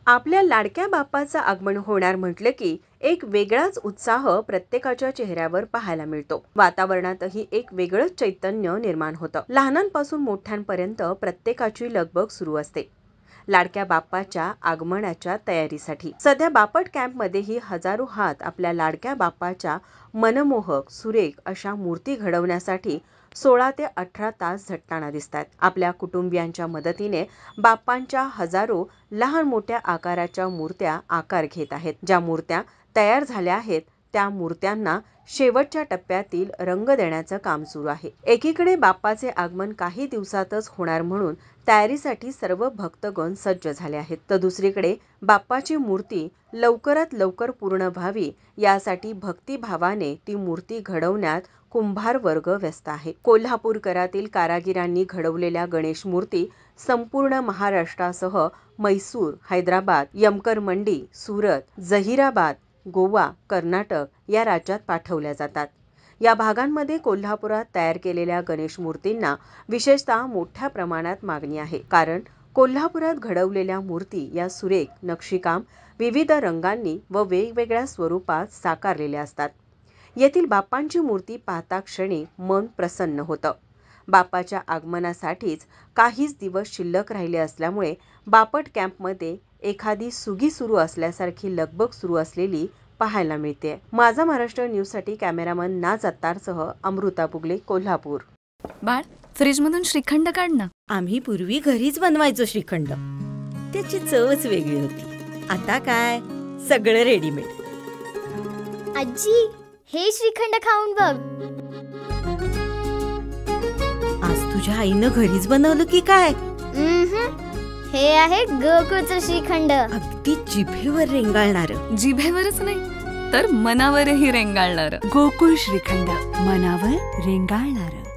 आपल्या लाडक्या बाप्पाचं आगमन होणार म्हटलं की एक वेगळाच उत्साह प्रत्येकाच्या चेहऱ्यावर पाहायला मिळतो. वातावरणातही एक वेगळंच चैतन्य निर्माण होतं. लहानांपासून मोठ्यांपर्यंत प्रत्येकाची लगबग सुरू असते लाडक्या बाप्पाच्या आगमनाच्या तयारीसाठी. सध्या बापट कॅम्पमध्येही हजारो हात आपल्या लाडक्या बाप्पाच्या मनमोहक सुरेख अशा मूर्ती घडवण्यासाठी 16 ते 18 तास झटताना दिसतात. आपल्या कुटुंबियांच्या मदतीने बाप्पांच्या हजारो लहान मोठ्या आकाराच्या मूर्त्या आकार घेत आहेत. ज्या मूर्त्या तयार झाल्या आहेत त्या मूर्त्यांना शेवटच्या टप्प्यातील रंग देण्याचं काम सुरू आहे. एकीकडे बाप्पाचे आगमन काही दिवसातच होणार म्हणून तयारीसाठी सर्व भक्तगण सज्ज झाले आहेत, तर दुसरीकडे बाप्पाची मूर्ती लवकरात लवकर पूर्ण व्हावी यासाठी भक्तिभावाने ती मूर्ती घडवण्यात कुंभार वर्ग व्यस्त आहे. कोल्हापूरकरातील कारागिरांनी घडवलेल्या गणेश मूर्ती संपूर्ण महाराष्ट्रासह म्हैसूर, हैदराबाद, यमकर मंडी, सुरत, जहिराबाद, गोवा, कर्नाटक या राज्यात पाठवल्या जातात. या भागांमध्ये कोल्हापुरात तयार केलेल्या गणेश मूर्तींना विशेषतः मोठ्या प्रमाणात मागणी आहे. कारण कोल्हापुरात घडवलेल्या मूर्ती या सुरेख नक्षीकाम, विविध रंगांनी व वेगवेगळ्या स्वरूपात साकारलेल्या असतात. येथील बाप्पांची मूर्ती पाहता क्षणी मन प्रसन्न होतं. बाप्पाच्या आगमनासाठीच काहीच दिवस शिल्लक राहिले असल्यामुळे बापट कॅम्पमध्ये एखादी सुगी सुरू असल्यासारखी लगबग सुरू असलेली पाहायला मिळते. माझा महाराष्ट्र न्यूजसाठी कॅमेरामन नाज अत्तारसह अमृता पुगले, कोल्हापूर. बाळ, फ्रीजमधून श्रीखंड काढ ना. आम्ही पूर्वी घरीच बनवायचो श्रीखंड. त्याची चवच वेगळी होती. आता काय सगळं रेडीमेड. आजी, हे श्रीखंड खाऊन बघ. आज तुझ्या आईनं घरीच बनवलं की काय? हे आहे गोकुळचं श्रीखंड. अगदी जिभेवर रेंगाळणार. जिभेवरच नाही तर मनावरही रेंगाळणार. गोकुळ श्रीखंड, मनावर रेंगाळणार.